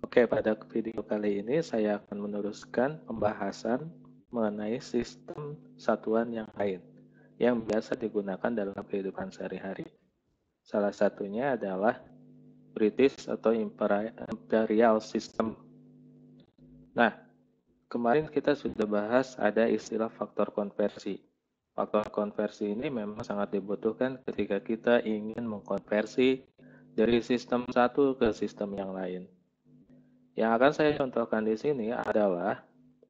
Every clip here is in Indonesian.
Oke, pada video kali ini saya akan meneruskan pembahasan mengenai sistem satuan yang lain yang biasa digunakan dalam kehidupan sehari-hari. Salah satunya adalah British atau Imperial System. Nah, kemarin kita sudah bahas ada istilah faktor konversi. Faktor konversi ini memang sangat dibutuhkan ketika kita ingin mengkonversi dari sistem satu ke sistem yang lain. Yang akan saya contohkan di sini adalah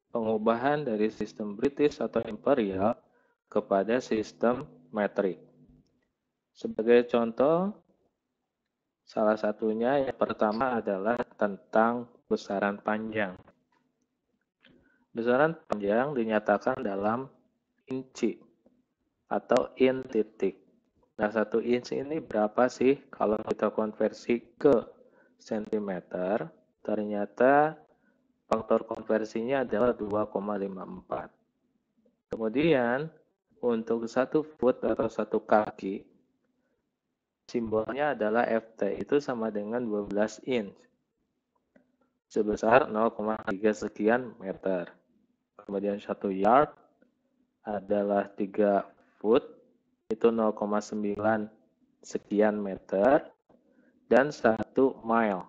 pengubahan dari sistem British atau Imperial kepada sistem metrik. Sebagai contoh, salah satunya yang pertama adalah tentang besaran panjang. Besaran panjang dinyatakan dalam inci atau in titik. Nah, 1 inch ini berapa sih kalau kita konversi ke sentimeter? Ternyata faktor konversinya adalah 2,54. Kemudian, untuk 1 foot atau 1 kaki, simbolnya adalah FT, itu sama dengan 12 inch, sebesar 0,3 sekian meter. Kemudian 1 yard adalah 3 foot, itu 0,9 sekian meter, dan 1 mile.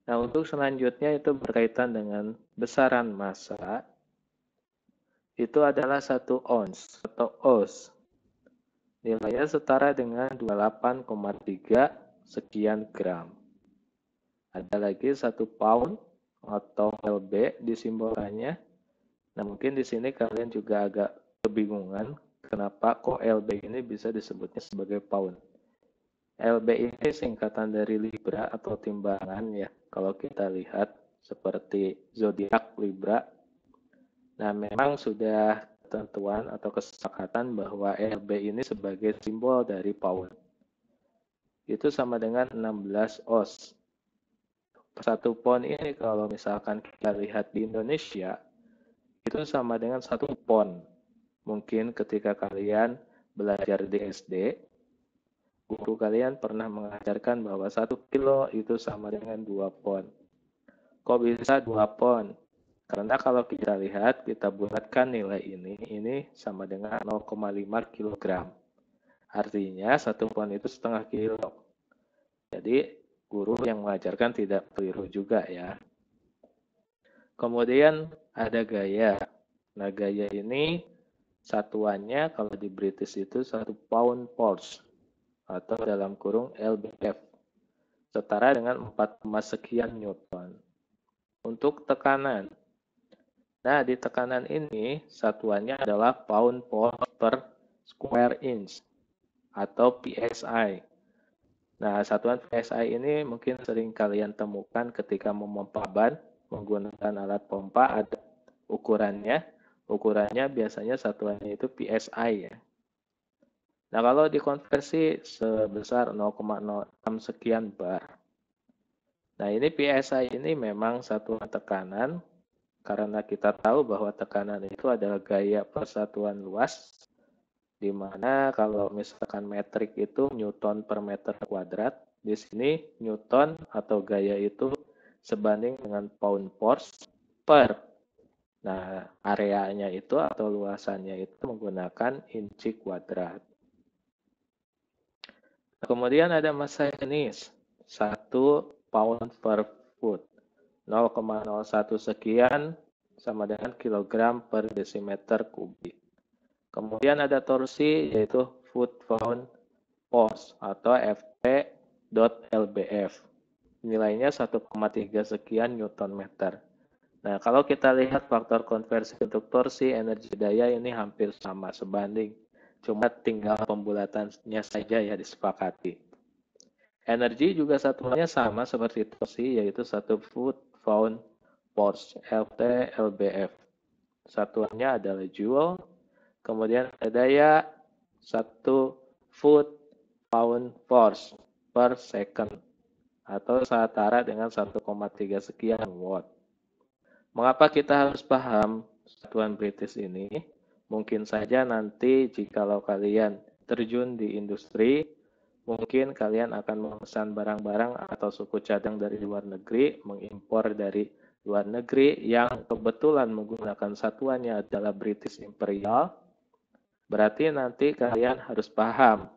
Nah, untuk selanjutnya itu berkaitan dengan besaran massa, itu adalah 1 ons atau oz. Nilainya setara dengan 28,3 sekian gram. Ada lagi 1 pound atau LB disimbolkannya. Nah, mungkin di sini kalian juga agak kebingungan kenapa kok LB ini bisa disebutnya sebagai pound. LB ini singkatan dari Libra atau timbangan ya. Kalau kita lihat seperti zodiak Libra. Nah, memang sudah ketentuan atau kesepakatan bahwa LB ini sebagai simbol dari pound. Itu sama dengan 16 oz. 1 pound ini kalau misalkan kita lihat di Indonesia, itu sama dengan 1 pon. Mungkin ketika kalian belajar di SD, guru kalian pernah mengajarkan bahwa 1 kilo itu sama dengan 2 pon. Kok bisa 2 pon? Karena kalau kita lihat, kita bulatkan nilai ini sama dengan 0,5 kg. Artinya 1 pon itu setengah kilo. Jadi guru yang mengajarkan tidak keliru juga ya. Kemudian ada gaya. Nah, gaya ini satuannya kalau di British itu 1 pound force atau dalam kurung lbf, setara dengan 4, sekian newton. Untuk tekanan. Nah, di tekanan ini satuannya adalah pound force per square inch atau PSI. Nah, satuan PSI ini mungkin sering kalian temukan ketika memompa ban menggunakan alat pompa, ada ukurannya. Ukurannya biasanya satuannya itu PSI ya. Nah, kalau dikonversi sebesar 0,06 sekian bar. Nah, ini PSI ini memang satuan tekanan karena kita tahu bahwa tekanan itu adalah gaya persatuan luas, di mana kalau misalkan metrik itu Newton per meter kuadrat, di sini Newton atau gaya itu sebanding dengan pound force per. Nah, areanya itu atau luasannya itu menggunakan inci kuadrat. Kemudian ada massa jenis 1 pound per foot, 0,01 sekian sama dengan kilogram per desimeter kubik. Kemudian ada torsi yaitu foot pound force atau Ft.lbf. Nilainya 1,3 sekian newton meter. Nah, kalau kita lihat faktor konversi untuk torsi, energi daya ini hampir sama sebanding. Cuma tinggal pembulatannya saja ya disepakati. Energi juga satuannya sama seperti torsi, yaitu 1 foot pound force, Ft/lbf. Satuannya adalah joule. Kemudian ada daya 1 foot pound force per second atau setara dengan 1,3 sekian watt. Mengapa kita harus paham satuan British ini? Mungkin saja nanti jikalau kalian terjun di industri, Mungkin kalian akan memesan barang-barang atau suku cadang dari luar negeri, mengimpor dari luar negeri yang kebetulan menggunakan satuannya adalah British Imperial. Berarti nanti kalian harus paham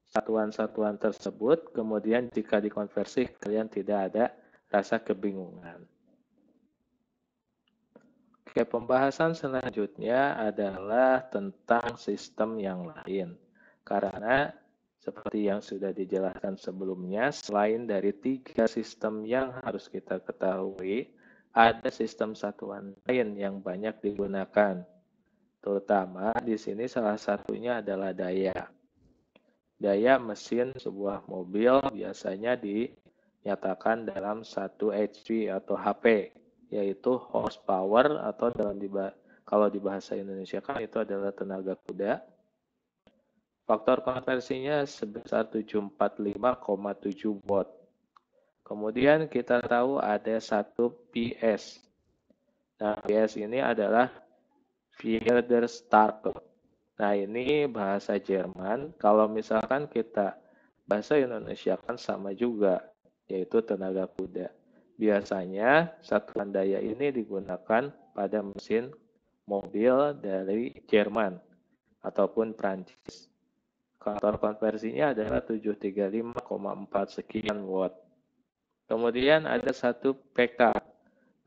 satuan-satuan tersebut, kemudian jika dikonversi kalian tidak ada rasa kebingungan. Oke, pembahasan selanjutnya adalah tentang sistem yang lain. Karena seperti yang sudah dijelaskan sebelumnya, selain dari 3 sistem yang harus kita ketahui, ada sistem satuan lain yang banyak digunakan. Terutama di sini salah satunya adalah daya. Daya mesin sebuah mobil biasanya dinyatakan dalam 1 HP atau HP, yaitu horsepower atau kalau di bahasa Indonesia kan itu adalah tenaga kuda. Faktor konversinya sebesar 745,7 watt. Kemudian kita tahu ada 1 PS. Nah, PS ini adalah Wiederstarter. Nah, ini bahasa Jerman. Kalau misalkan kita bahasa Indonesia kan sama juga, yaitu tenaga kuda. Biasanya satuan daya ini digunakan pada mesin mobil dari Jerman ataupun Prancis. Faktor konversinya adalah 735,4 sekian watt. Kemudian ada 1 PK.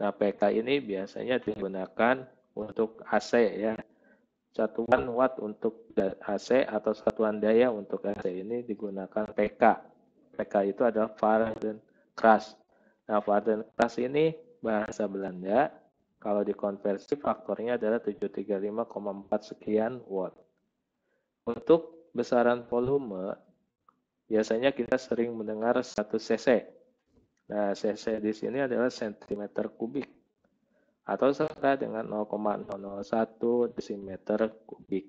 Nah, PK ini biasanya digunakan untuk AC ya. Satuan watt untuk AC atau satuan daya untuk AC ini digunakan PK. PK itu adalah Fardenkras. Nah, Fardenkras ini bahasa Belanda. Kalau dikonversi faktornya adalah 735,4 sekian watt. Untuk besaran volume, biasanya kita sering mendengar 1 cc. Nah, cc di sini adalah sentimeter kubik atau setara dengan 0,001 desimeter kubik.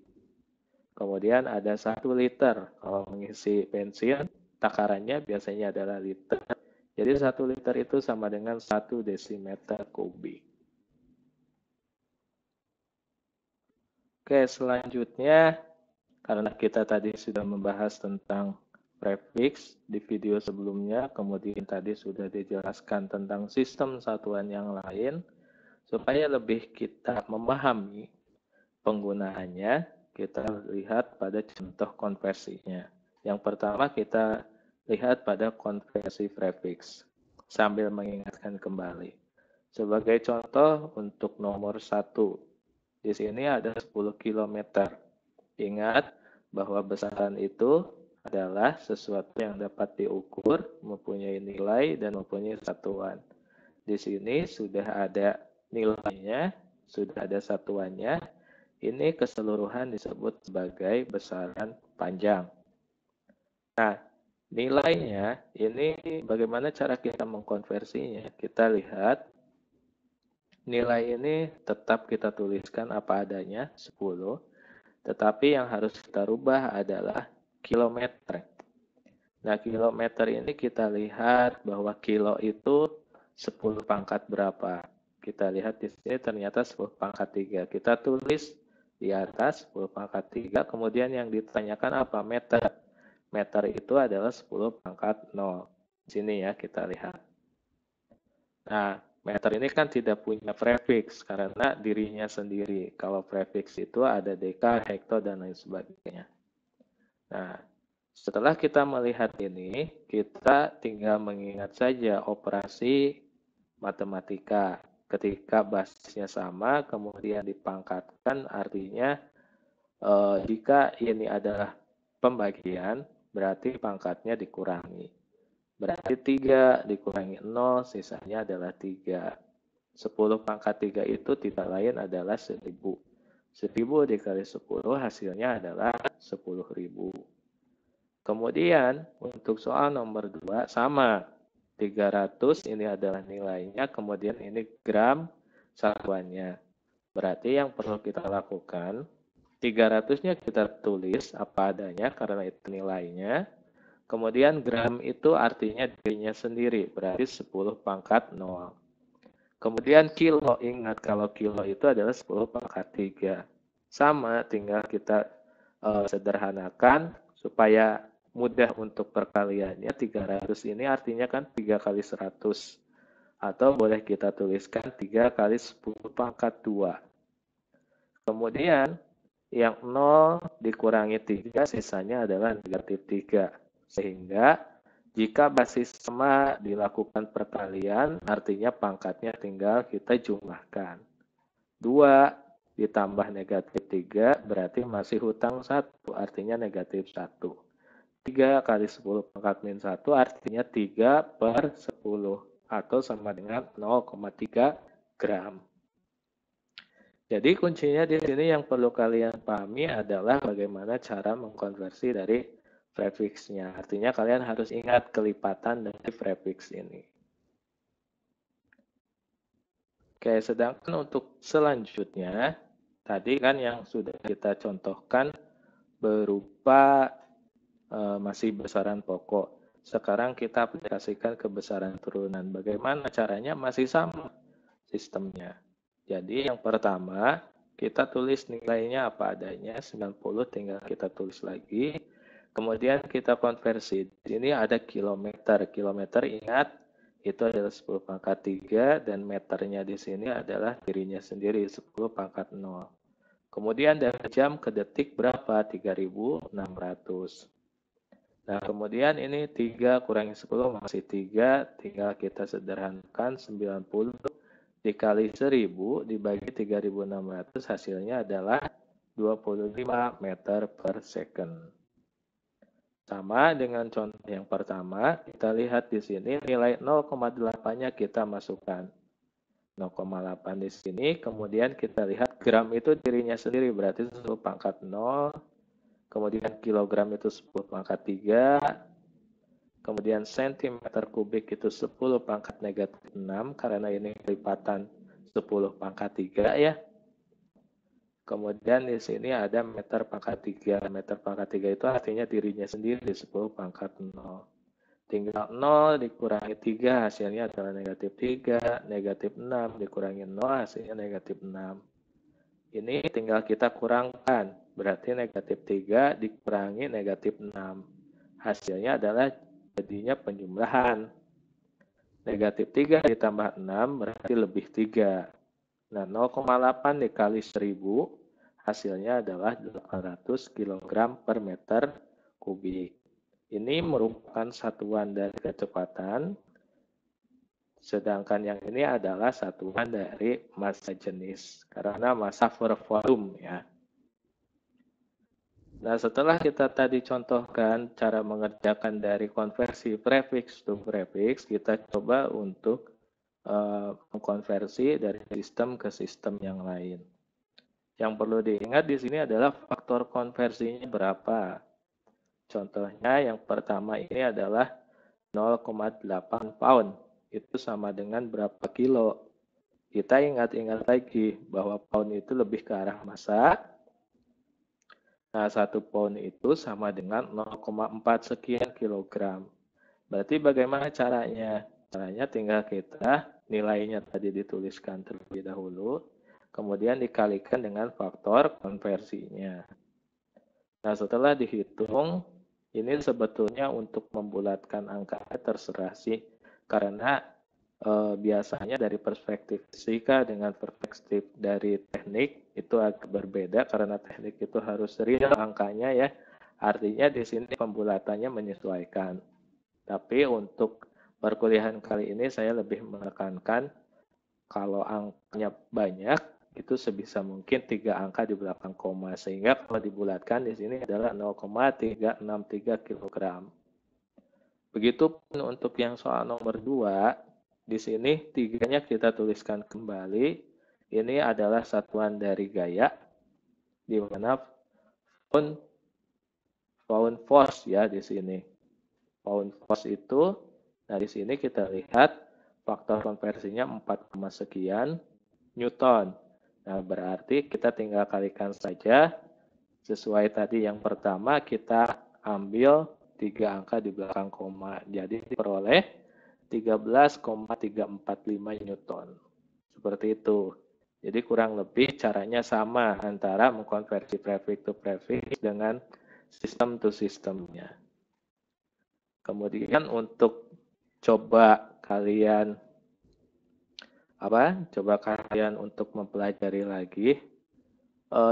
Kemudian ada 1 liter. Kalau mengisi bensin, takarannya biasanya adalah liter. Jadi 1 liter itu sama dengan 1 desimeter kubik. Oke, selanjutnya karena kita tadi sudah membahas tentang prefix di video sebelumnya, kemudian tadi sudah dijelaskan tentang sistem satuan yang lain. Supaya lebih kita memahami penggunaannya, kita lihat pada contoh konversinya. Yang pertama kita lihat pada konversi prefix, sambil mengingatkan kembali. Sebagai contoh untuk nomor 1, di sini ada 10 km. Ingat bahwa besaran itu adalah sesuatu yang dapat diukur, mempunyai nilai, dan mempunyai satuan. Di sini sudah ada nilainya, sudah ada satuannya. Ini keseluruhan disebut sebagai besaran panjang. Nah, nilainya ini bagaimana cara kita mengkonversinya? Kita lihat nilai ini tetap kita tuliskan apa adanya, 10. Tetapi yang harus kita rubah adalah kilometer. Nah, kilometer ini kita lihat bahwa kilo itu 10 pangkat berapa. Kita lihat di sini ternyata 10 pangkat 3. Kita tulis di atas 10 pangkat 3. Kemudian yang ditanyakan apa? Meter. Meter itu adalah 10 pangkat 0. Di sini ya kita lihat. Nah, meter ini kan tidak punya prefix karena dirinya sendiri. Kalau prefix itu ada deka, hekto, dan lain sebagainya. Nah, setelah kita melihat ini, kita tinggal mengingat saja operasi matematika. Ketika basisnya sama, kemudian dipangkatkan, artinya jika ini adalah pembagian, berarti pangkatnya dikurangi. Berarti 3 dikurangi 0, sisanya adalah 3. 10 pangkat 3 itu tidak lain adalah 1000. 1000 dikali 10 hasilnya adalah 10.000. Kemudian untuk soal nomor 2 sama. 300 ini adalah nilainya, kemudian ini gram satuannya. Berarti yang perlu kita lakukan, 300-nya kita tulis apa adanya karena itu nilainya. Kemudian gram itu artinya dirinya sendiri, berarti 10 pangkat 0. Kemudian kilo, ingat kalau kilo itu adalah 10 pangkat 3. Sama, tinggal kita sederhanakan supaya mudah untuk perkaliannya. 300 ini artinya kan 3 kali 100. Atau boleh kita tuliskan 3 kali 10 pangkat 2. Kemudian yang 0 dikurangi 3 sisanya adalah negatif 3. Sehingga jika basis sama dilakukan perkalian, artinya pangkatnya tinggal kita jumlahkan. 2 ditambah negatif 3 berarti masih hutang 1, artinya negatif 1. 3 kali 10 pangkat min 1 artinya 3 per 10 atau sama dengan 0,3 gram. Jadi kuncinya di sini yang perlu kalian pahami adalah bagaimana cara mengkonversi dari prefixnya. Artinya kalian harus ingat kelipatan dari prefix ini. Oke, sedangkan untuk selanjutnya, tadi kan yang sudah kita contohkan berupa masih besaran pokok. Sekarang kita aplikasikan ke besaran turunan. Bagaimana caranya? Masih sama sistemnya. Jadi yang pertama, kita tulis nilainya apa adanya, 90 tinggal kita tulis lagi. Kemudian kita konversi. Ini ada kilometer. Kilometer ingat itu adalah 10 pangkat 3 dan meternya di sini adalah dirinya sendiri 10 pangkat 0. Kemudian dari jam ke detik berapa? 3600. Nah, kemudian ini 3 kurangi 10 masih 3, tinggal kita sederhanakan 90 dikali 1000 dibagi 3600 hasilnya adalah 25 meter per second. Sama dengan contoh yang pertama, kita lihat di sini nilai 0,8-nya kita masukkan. 0,8 di sini, kemudian kita lihat gram itu dirinya sendiri, berarti 10 pangkat 0, kemudian kilogram itu 10 pangkat 3, kemudian sentimeter kubik itu 10 pangkat negatif 6, karena ini kelipatan 10 pangkat 3 ya. Kemudian di sini ada meter pangkat 3. Meter pangkat 3 itu artinya dirinya sendiri 10 pangkat 0. Tinggal 0 dikurangi 3 hasilnya adalah negatif 3. Negatif 6 dikurangi 0 hasilnya negatif 6. Ini tinggal kita kurangkan. Berarti negatif 3 dikurangi negatif 6. Hasilnya adalah jadinya penjumlahan. Negatif 3 ditambah 6 berarti lebih 3. Nah, 0,8 dikali 1000 hasilnya adalah 800 kg per meter kubik. Ini merupakan satuan dari kecepatan, sedangkan yang ini adalah satuan dari massa jenis, karena massa per volume ya. Nah, setelah kita tadi contohkan cara mengerjakan dari konversi prefix to prefix, kita coba untuk mengkonversi dari sistem ke sistem yang lain. Yang perlu diingat di sini adalah faktor konversinya berapa. Contohnya yang pertama ini adalah 0,8 pound. Itu sama dengan berapa kilo. Kita ingat-ingat lagi bahwa pound itu lebih ke arah massa. Nah, 1 pound itu sama dengan 0,4 sekian kilogram. Berarti bagaimana caranya? Caranya tinggal kita nilainya tadi dituliskan terlebih dahulu, kemudian dikalikan dengan faktor konversinya. Nah, setelah dihitung, ini sebetulnya untuk membulatkan angkanya terserah sih, karena biasanya dari perspektif fisika dengan perspektif dari teknik itu agak berbeda, karena teknik itu harus real angkanya ya. Artinya di sini pembulatannya menyesuaikan. Tapi untuk perkuliahan kali ini saya lebih menekankan kalau angkanya banyak itu sebisa mungkin 3 angka di belakang koma, sehingga kalau dibulatkan di sini adalah 0,363 kg. Begitupun untuk yang soal nomor 2, di sini 3-nya kita tuliskan kembali. Ini adalah satuan dari gaya di mana pound force ya di sini. Pound force itu, nah di sini kita lihat faktor konversinya 4, sekian Newton. Nah, berarti kita tinggal kalikan saja. Sesuai tadi yang pertama, kita ambil 3 angka di belakang koma. Jadi diperoleh 13,345 Newton. Seperti itu. Jadi kurang lebih caranya sama antara mengkonversi prefix to prefix dengan sistem to sistemnya. Kemudian untuk coba kalian untuk mempelajari lagi,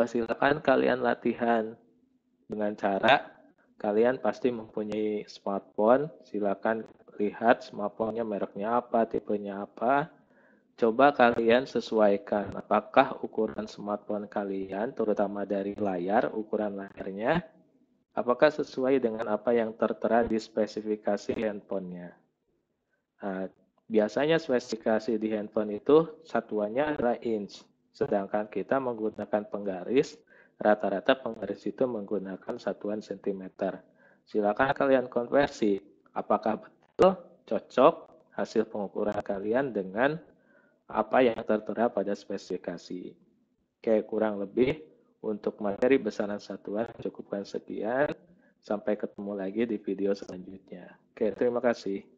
silakan kalian latihan dengan cara kalian pasti mempunyai smartphone. Silakan lihat smartphone-nya mereknya apa, tipenya apa. Coba kalian sesuaikan apakah ukuran smartphone kalian, terutama dari layar, ukuran layarnya, apakah sesuai dengan apa yang tertera di spesifikasi handphonenya. Nah, biasanya spesifikasi di handphone itu satuannya adalah inch, sedangkan kita menggunakan penggaris, rata-rata penggaris itu menggunakan satuan sentimeter. Silakan kalian konversi, apakah betul cocok hasil pengukuran kalian dengan apa yang tertera pada spesifikasi. Oke, kurang lebih untuk materi besaran satuan cukupkan sekian. Sampai ketemu lagi di video selanjutnya. Oke, terima kasih.